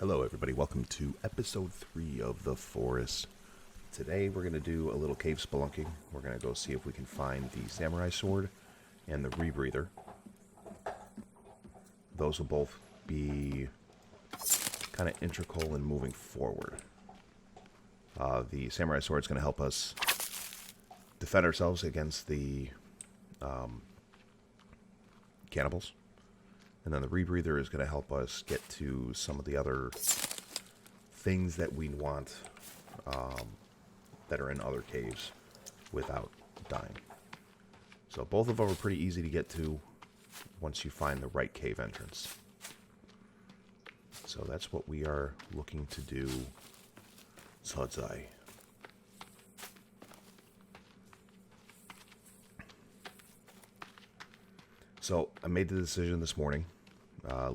Hello everybody, welcome to episode 3 of The Forest. Today we're going to do a little cave spelunking. We're going to go see if we can find the samurai sword and the rebreather. Those will both be kind of integral in moving forward. The samurai sword is going to help us defend ourselves against the cannibals. And then the rebreather is going to help us get to some of the other things that we want that are in other caves without dying. So both of them are pretty easy to get to once you find the right cave entrance. So that's what we are looking to do. Sodzai. So I made the decision this morning,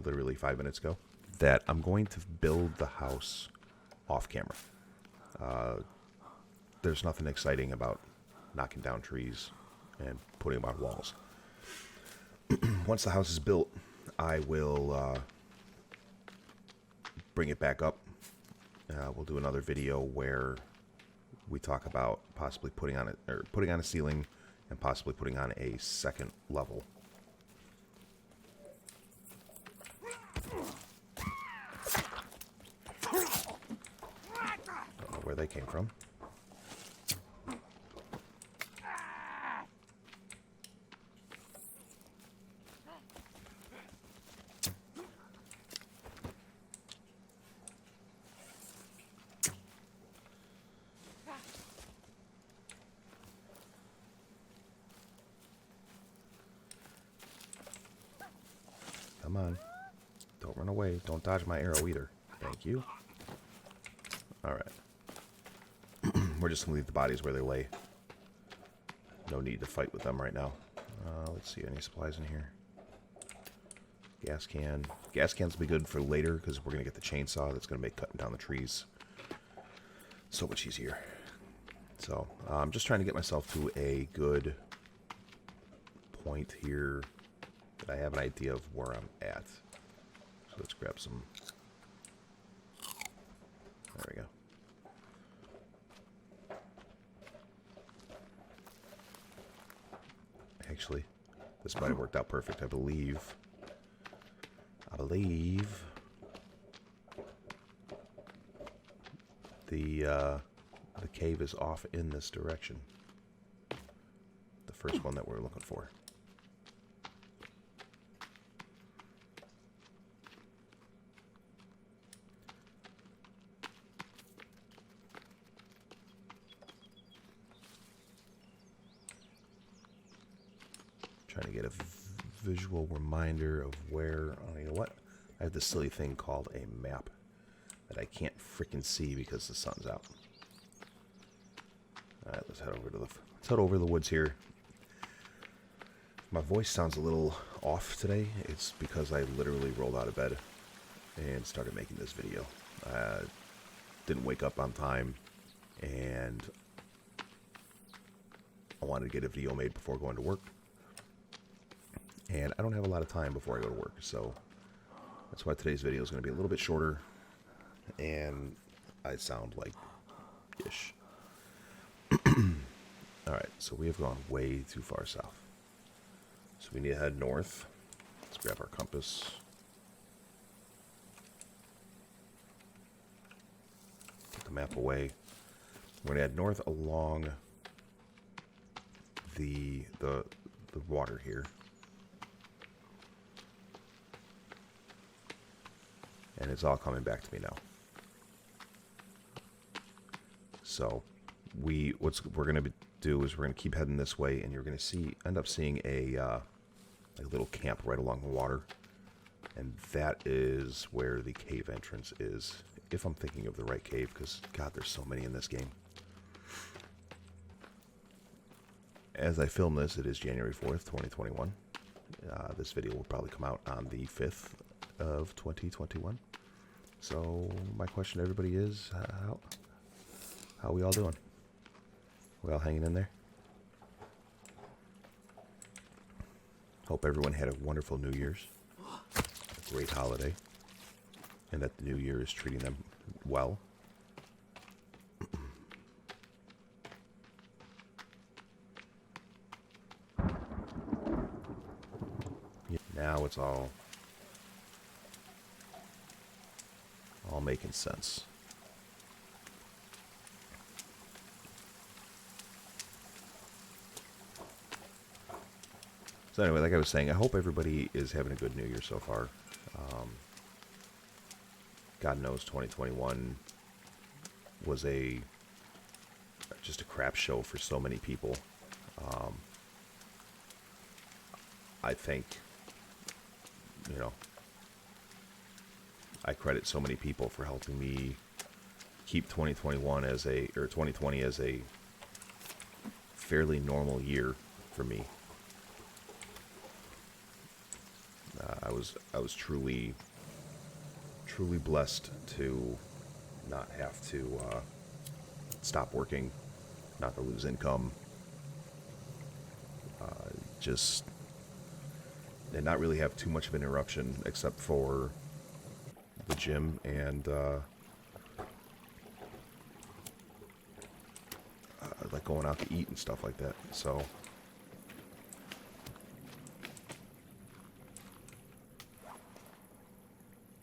literally 5 minutes ago, that I'm going to build the house off camera. There's nothing exciting about knocking down trees and putting them on walls. Once the house is built, I will bring it back up. We'll do another video where we talk about possibly putting on a ceiling and possibly putting on a second level. Don't know where they came from. Come on. Don't run away. Don't dodge my arrow either. Thank you. Alright. We're just going to leave the bodies where they lay. No need to fight with them right now. Let's see, any supplies in here? Gas can. Gas cans will be good for later because we're going to get the chainsaw that's going to make cutting down the trees so much easier. So, I'm just trying to get myself to a good point here that I have an idea of where I'm at. So let's grab some. There we go. Actually, this might have worked out perfect. I believe the cave is off in this direction. The first one that we're looking for. Trying to get a visual reminder of where, oh, you know what? I have this silly thing called a map that I can't freaking see because the sun's out. Alright, let's head over to the woods here. My voice sounds a little off today. It's because I literally rolled out of bed and started making this video. Didn't wake up on time, and I wanted to get a video made before going to work. And I don't have a lot of time before I go to work, so that's why today's video is going to be a little bit shorter, and I sound like ish. Alright, so we have gone way too far south. So we need to head north. Let's grab our compass. Put the map away. We're going to head north along the water here. And it's all coming back to me now. So what we're going to do is we're going to keep heading this way, and you're going to end up seeing a little camp right along the water, and that is where the cave entrance is. If I'm thinking of the right cave, because God, there's so many in this game. As I film this, it is January 4th, 2021. This video will probably come out on the 5th of 2021. So my question to everybody is, how are we all doing? We all hanging in there? Hope everyone had a wonderful New Year's. A great holiday. and that the new year is treating them well. Now it's all making sense. So anyway, like I was saying, I hope everybody is having a good New Year so far. God knows 2021 was just a crap show for so many people. I think, I credit so many people for helping me keep 2020 as a fairly normal year for me. I was truly blessed to not have to stop working, not to lose income, and not really have too much of an interruption except for the gym and like going out to eat and stuff like that. So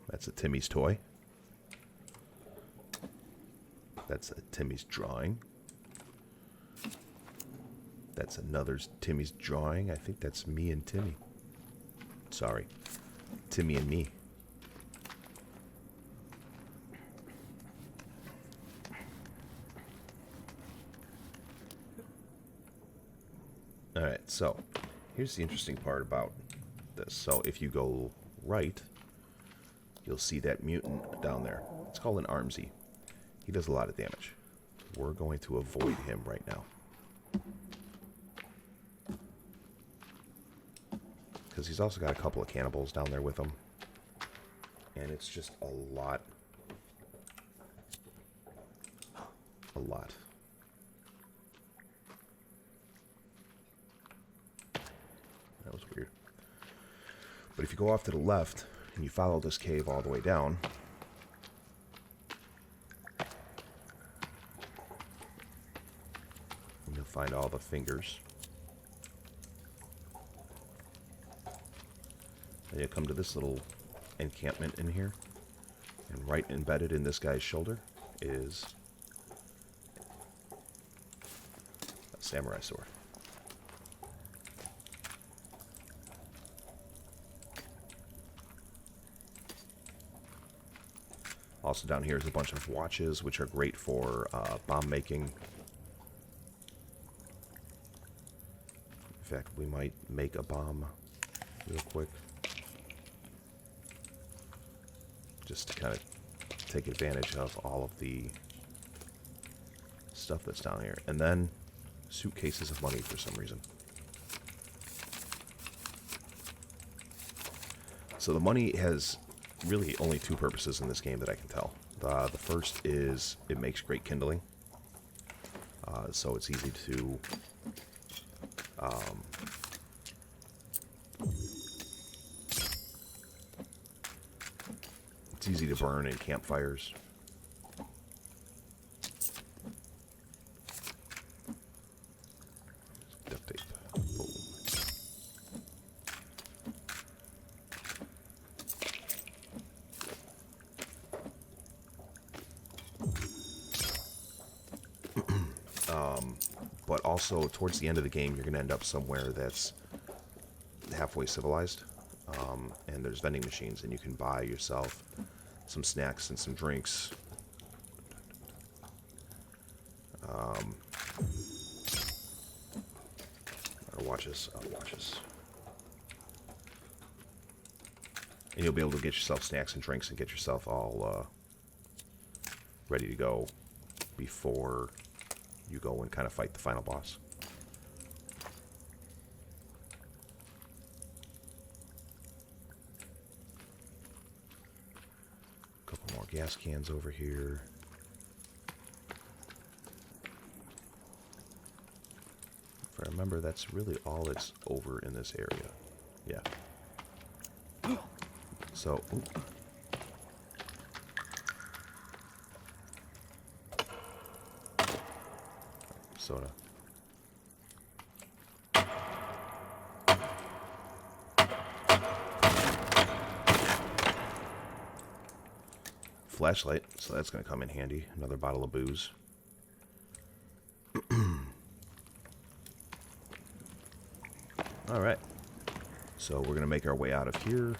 that's a Timmy's toy. That's a Timmy's drawing. That's another Timmy's drawing. I think that's me and Timmy. Sorry. Timmy and me. Alright, so here's the interesting part about this. So if you go right, you'll see that mutant down there. It's called an Armsy. He does a lot of damage. We're going to avoid him right now. Because he's also got a couple of cannibals down there with him. And it's just a lot. A lot. That was weird. But if you go off to the left and you follow this cave all the way down, you'll find all the fingers. And you come to this little encampment in here, and right embedded in this guy's shoulder is a samurai sword. Also down here is a bunch of watches, which are great for bomb making. In fact, we might make a bomb real quick. Just to kind of take advantage of all of the stuff that's down here. And then suitcases of money for some reason. So the money has really only two purposes in this game that I can tell. The first is it makes great kindling. So it's easy to it's easy to burn in campfires. Duct tape. Boom. But also, towards the end of the game, you're going to end up somewhere that's halfway civilized. And there's vending machines, and you can buy yourself some snacks and some drinks. Or watches. Watches. And you'll be able to get yourself snacks and drinks and get yourself all ready to go before you go and kind of fight the final boss. A couple more gas cans over here. If I remember, that's really all that's over in this area. Yeah. So, soda. Flashlight, so that's going to come in handy. Another bottle of booze. Alright. So we're going to make our way out of here.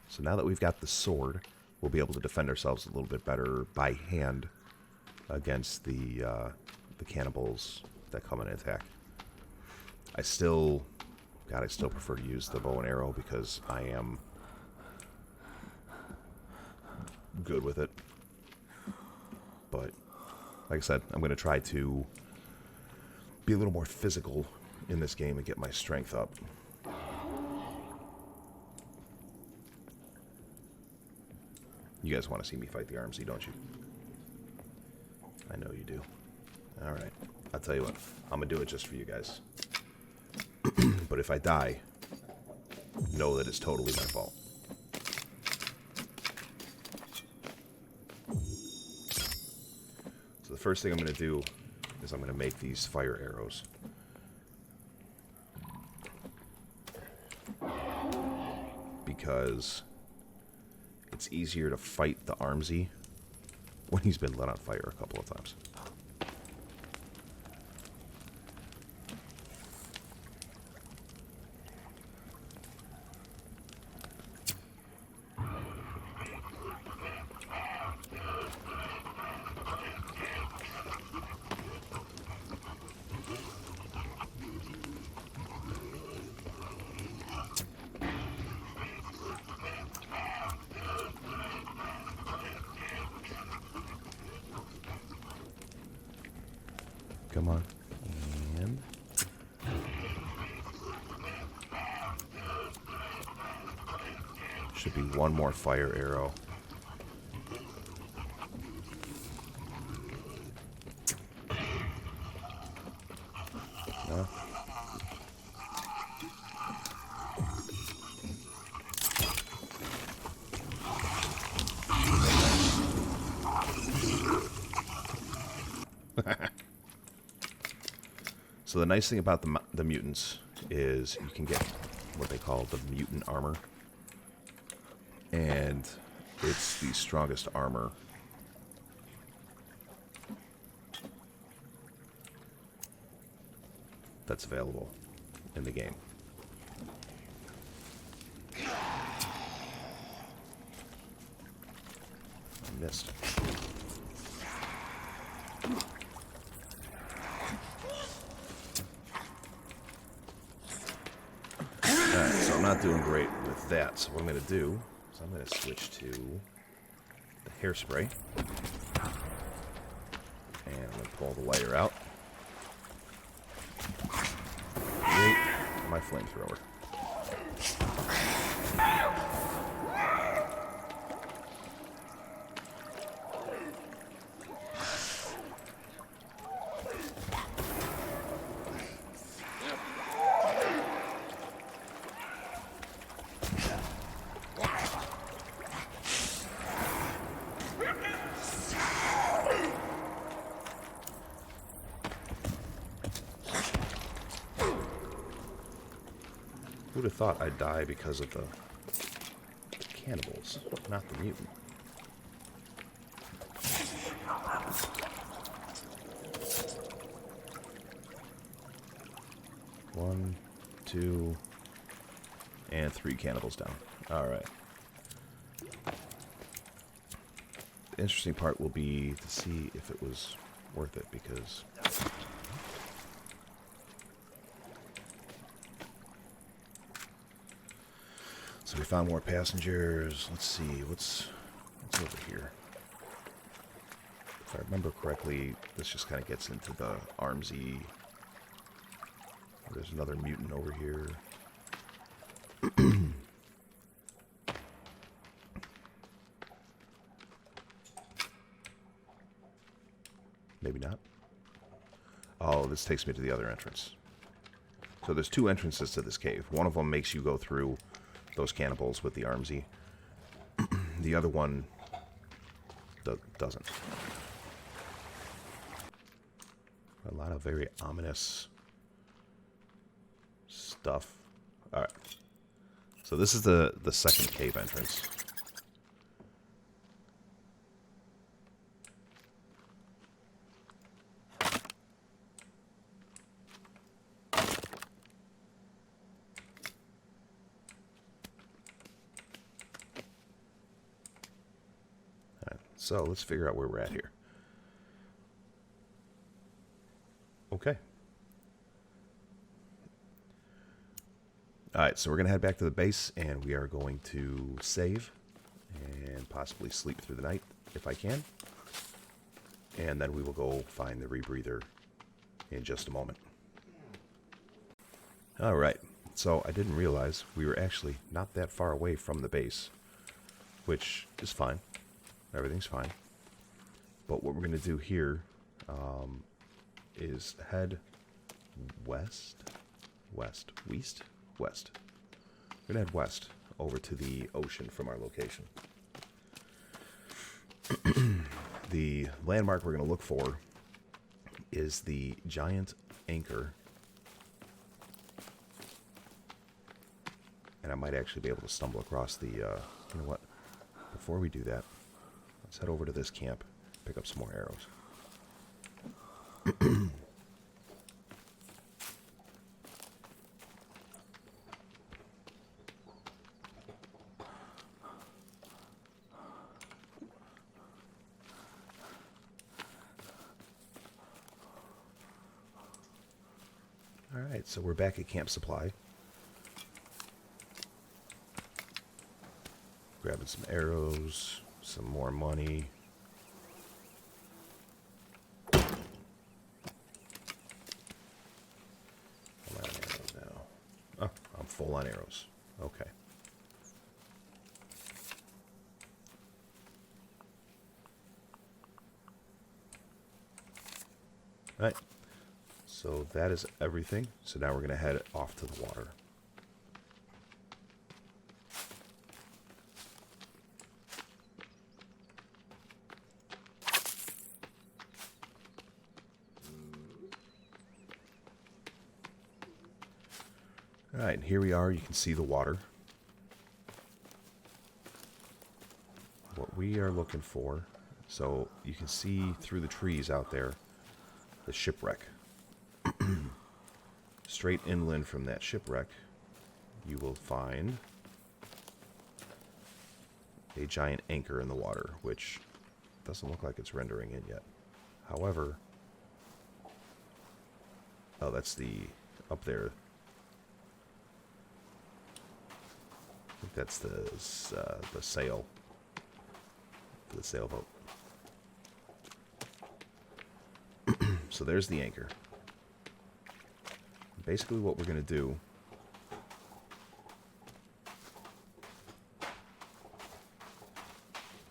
So now that we've got the sword, we'll be able to defend ourselves a little bit better by hand against the cannibals that come and attack. I still prefer to use the bow and arrow because I am good with it. But, like I said, I'm going to try to be a little more physical in this game and get my strength up. You guys want to see me fight the Armsy, don't you? I know you do. Alright, I'll tell you what, I'm going to do it just for you guys. But if I die, know that it's totally my fault. So the first thing I'm going to do is I'm going to make these fire arrows. Because it's easier to fight the Armsy when he's been lit on fire a couple of times. Come on. And should be one more fire arrow. No? So the nice thing about the mutants is you can get what they call the mutant armor. And it's the strongest armor that's available in the game. I missed. I'm not doing great with that, so what I'm going to do is I'm going to switch to the hairspray. And I'm going to pull the lighter out. Create my flamethrower. Who'd have thought I'd die because of the cannibals, not the mutant? One, two, and 3 cannibals down. Alright. The interesting part will be to see if it was worth it, because so we found more passengers. Let's see, what's over here? If I remember correctly, this just kind of gets into the Armsy. There's another mutant over here. Maybe not. Oh, this takes me to the other entrance. So there's 2 entrances to this cave. One of them makes you go through those cannibals with the Armsy. The other one doesn't. A lot of very ominous stuff. Alright. So this is the second cave entrance. So let's figure out where we're at here. Okay. Alright, so we're going to head back to the base, and we are going to save and possibly sleep through the night, if I can. And then we will go find the rebreather in just a moment. Alright, so I didn't realize we were actually not that far away from the base, which is fine. Everything's fine. But what we're going to do here is head west. We're going to head west over to the ocean from our location. The landmark we're going to look for is the giant anchor. And I might actually be able to stumble across the, you know what? Before we do that, let's head over to this camp, pick up some more arrows. Alright, so we're back at Camp Supply. Grabbing some arrows, some more money. I'm out of arrows now. Oh, I'm full on arrows. Okay. Alright. So that is everything. So now we're going to head off to the water. Alright, and here we are. You can see the water. What we are looking for, so you can see through the trees out there, the shipwreck. Straight inland from that shipwreck, you will find a giant anchor in the water, which doesn't look like it's rendering in yet. However, oh, that's the, up there. I think that's the sail, the sailboat. So there's the anchor. Basically what we're going to do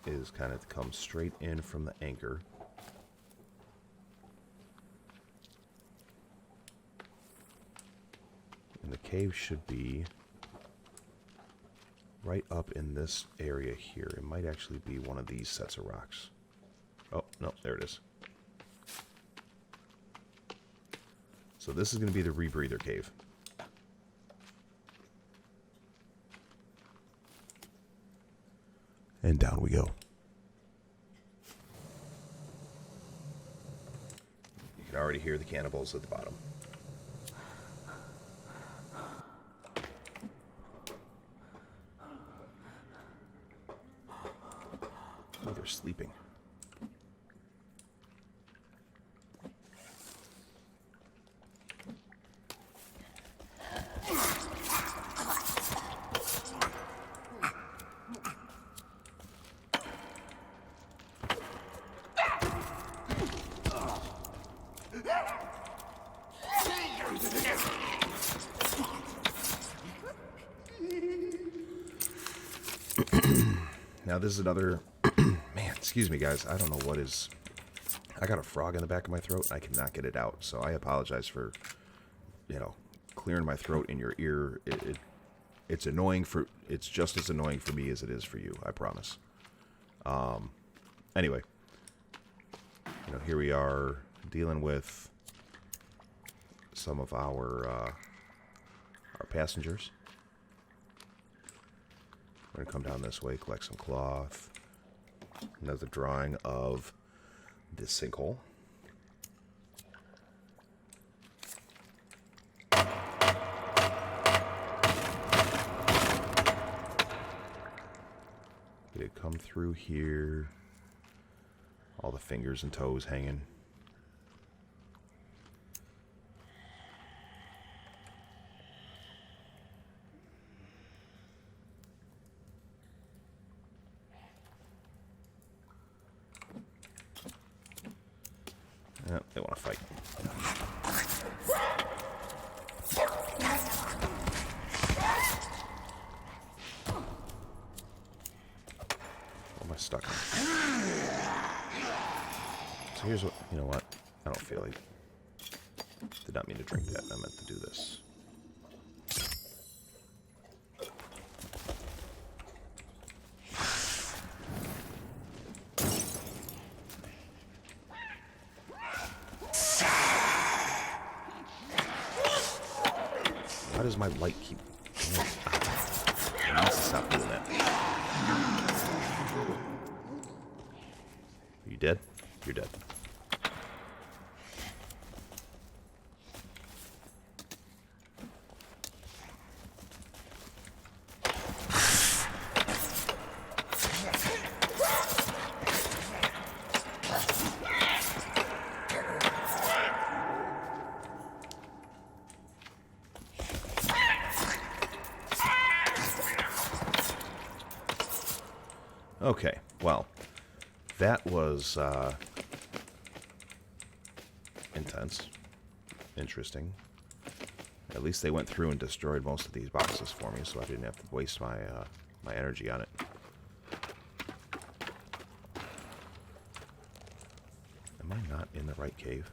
is kind of come straight in from the anchor. And the cave should be right up in this area here. It might actually be one of these sets of rocks. Oh, no, there it is. So this is going to be the Rebreather cave. And down we go. You can already hear the cannibals at the bottom. Oh, they're sleeping. Now this is another, man, excuse me guys, I don't know what is, I got a frog in the back of my throat and I cannot get it out, so I apologize for, you know, clearing my throat in your ear. It's annoying for, it's just as annoying for me as it is for you, I promise. Anyway, here we are dealing with some of our passengers. We're going to come down this way, collect some cloth. Another drawing of this sinkhole. Did it come through here? All the fingers and toes hanging. Yeah, they want to fight. What am I stuck on? So here's what, you know what? I don't feel like... Did not mean to drink that. I meant to do this. Why does my light keep... I need to stop doing that. Are you dead? You're dead. Okay, well, that was intense, interesting. At least they went through and destroyed most of these boxes for me, so I didn't have to waste my my energy on it. Am I not in the right cave?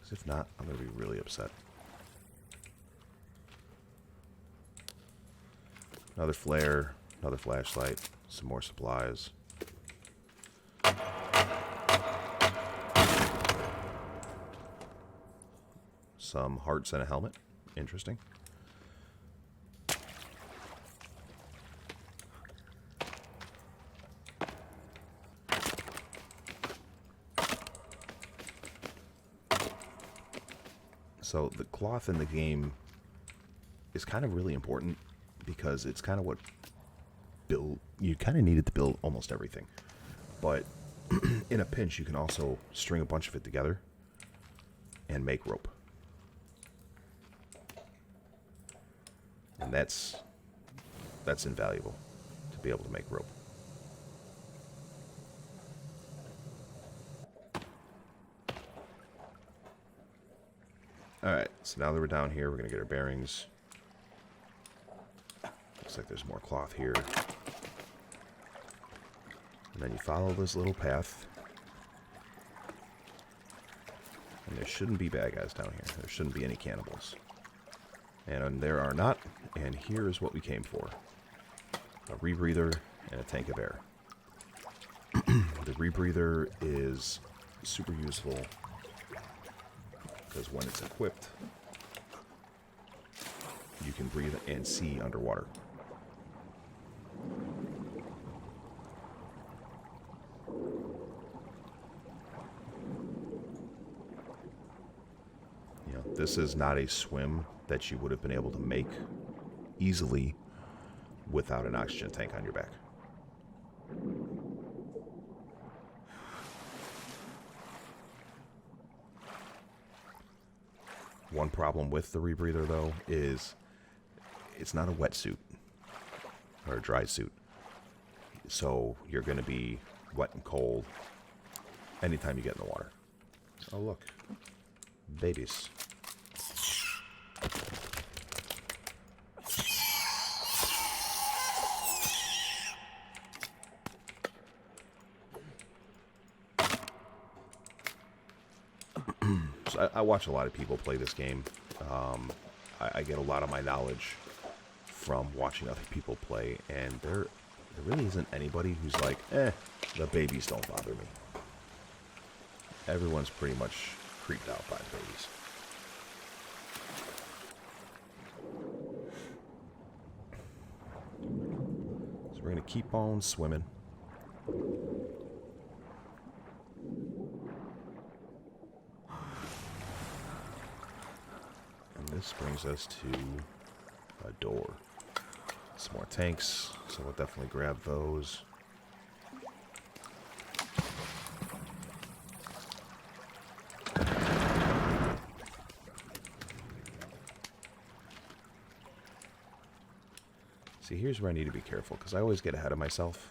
Because if not, I'm going to be really upset. Another flare. Another flashlight, some more supplies. Some hearts and a helmet. Interesting. So the cloth in the game is kind of really important because it's kind of what you kind of needed to build almost everything, but in a pinch you can also string a bunch of it together and make rope, and that's invaluable to be able to make rope. Alright, so now that we're down here, we're gonna get our bearings. Looks like there's more cloth here. And then you follow this little path. And there shouldn't be bad guys down here. There shouldn't be any cannibals. And there are not. And here is what we came for. A rebreather and a tank of air. The rebreather is super useful because when it's equipped, you can breathe and see underwater. This is not a swim that you would have been able to make easily without an oxygen tank on your back. One problem with the rebreather, though, is it's not a wetsuit or a dry suit. So you're going to be wet and cold anytime you get in the water. Oh, look. Babies. So I watch a lot of people play this game. I get a lot of my knowledge from watching other people play, and There really isn't anybody who's like, the babies don't bother me. Everyone's pretty much creeped out by the babies. So we're going to keep on swimming. And this brings us to a door. Some more tanks, so we'll definitely grab those. See, here's where I need to be careful, because I always get ahead of myself.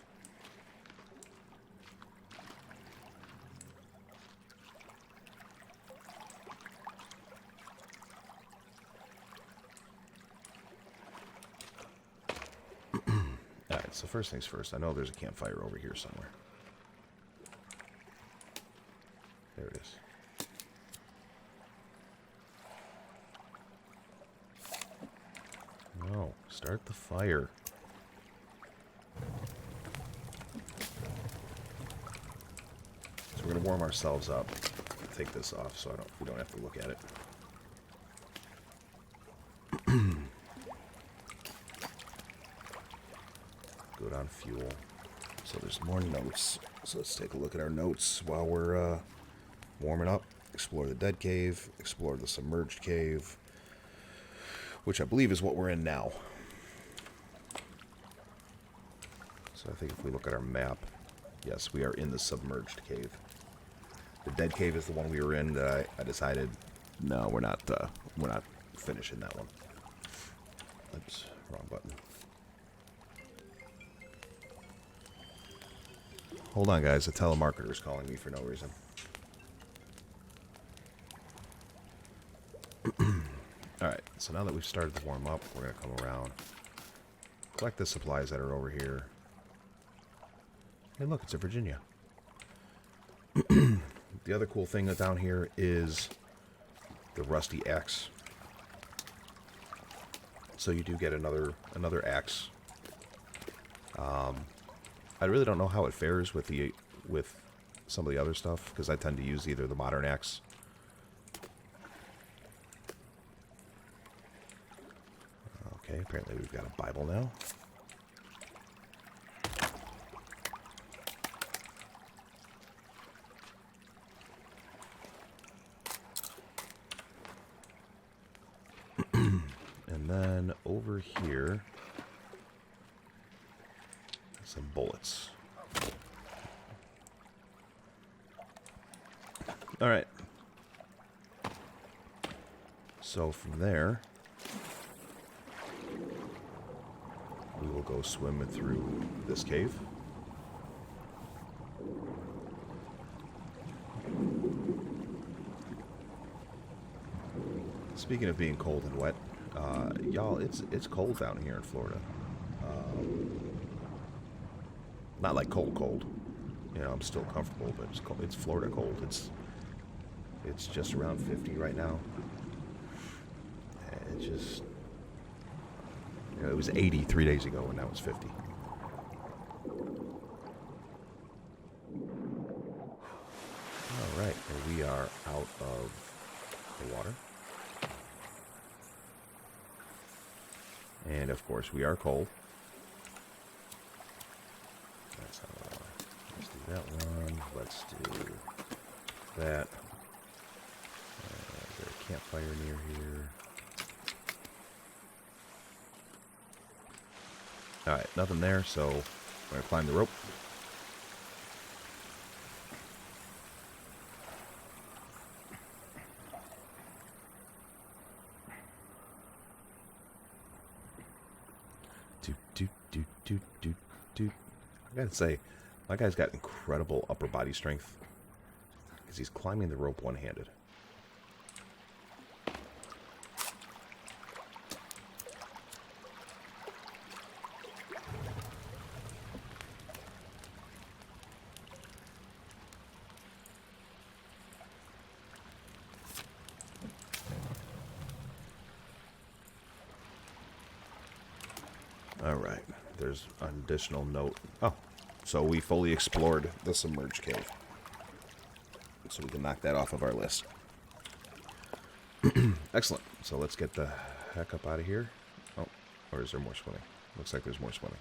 Alright, so first things first, I know there's a campfire over here somewhere. There it is. No, start the fire. So we're going to warm ourselves up. Take this off so we don't have to look at it. Good on fuel. So there's more notes. So let's take a look at our notes while we're warming up. Explore the dead cave. Explore the submerged cave. Which I believe is what we're in now. So I think if we look at our map, yes, we are in the submerged cave. The dead cave is the one we were in that I decided, no, we're not finishing that one. Oops, wrong button. Hold on, guys. A telemarketer is calling me for no reason. Alright, so now that we've started to warm up, we're going to come around, collect the supplies that are over here. Hey, look, it's a Virginia. The other cool thing down here is the rusty axe. So you do get another axe. I really don't know how it fares with some of the other stuff, because I tend to use either the modern axe. Okay, apparently we've got a Bible now. And then over here, some bullets. All right. So from there, we will go swimming through this cave. Speaking of being cold and wet, y'all, it's cold down here in Florida. Not like cold. You know, I'm still comfortable, but it's cold. It's Florida cold. It's just around 50 right now. It's just, you know, it was 80 3 days ago, and now it's 50. All right, and we are out of the water. And of course, we are cold. That's not let's do that one. Let's do that. There's a campfire near here. Alright, nothing there, so we're going to climb the rope. I gotta say, my guy's got incredible upper body strength because he's climbing the rope one-handed. Alright, there's an additional note. Oh, so we fully explored the submerged cave. So we can knock that off of our list. Excellent. So let's get the heck up out of here. Oh, or is there more swimming? Looks like there's more swimming.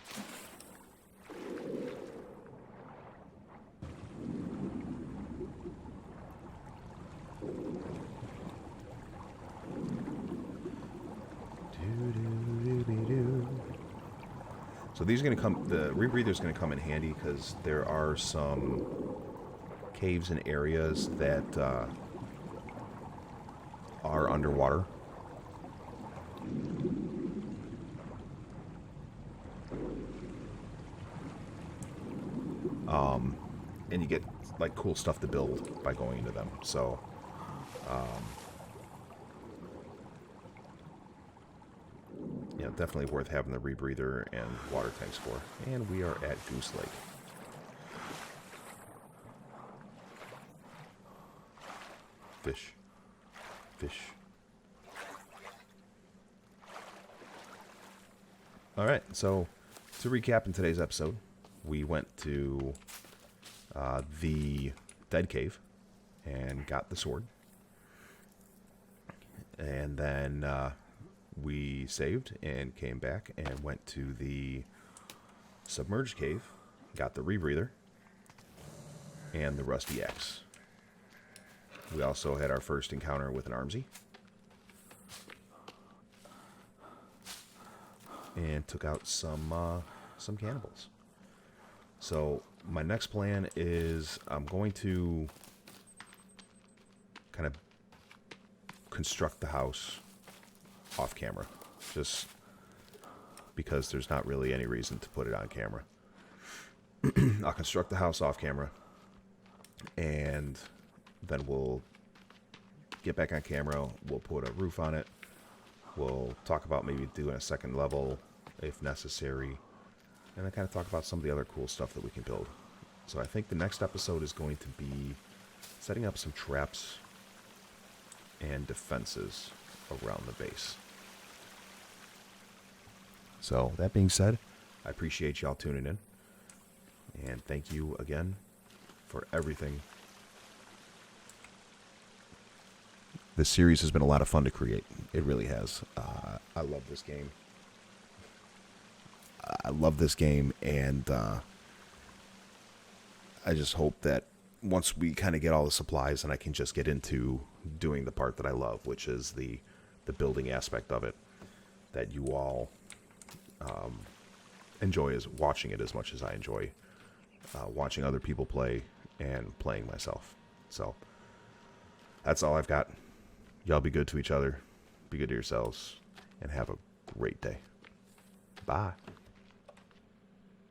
So these are going to come, the Rebreather is going to come in handy because there are some caves and areas that are underwater. And you get like cool stuff to build by going into them. So yeah, definitely worth having the Rebreather and water tanks for. And we are at Goose Lake. Fish. Fish. Alright, so to recap in today's episode, we went to the Dead Cave and got the sword. And then we saved and came back and went to the Submerged Cave, got the Rebreather and the Rusty Axe. We also had our first encounter with an Armsy. And took out some cannibals. So my next plan is I'm going to kind of construct the house off camera, just because there's not really any reason to put it on camera. I'll construct the house off camera, and then we'll get back on camera. We'll put a roof on it. We'll talk about maybe doing a second level if necessary, and then kind of talk about some of the other cool stuff that we can build. So I think the next episode is going to be setting up some traps and defenses around the base. So that being said, I appreciate y'all tuning in, and thank you again for everything. This series has been a lot of fun to create. It really has. I love this game. And I just hope that once we kind of get all the supplies and I can just get into doing the part that I love, which is the building aspect of it, that you all enjoy watching it as much as I enjoy watching other people play and playing myself. So that's all I've got. Y'all be good to each other, be good to yourselves, and have a great day. Bye.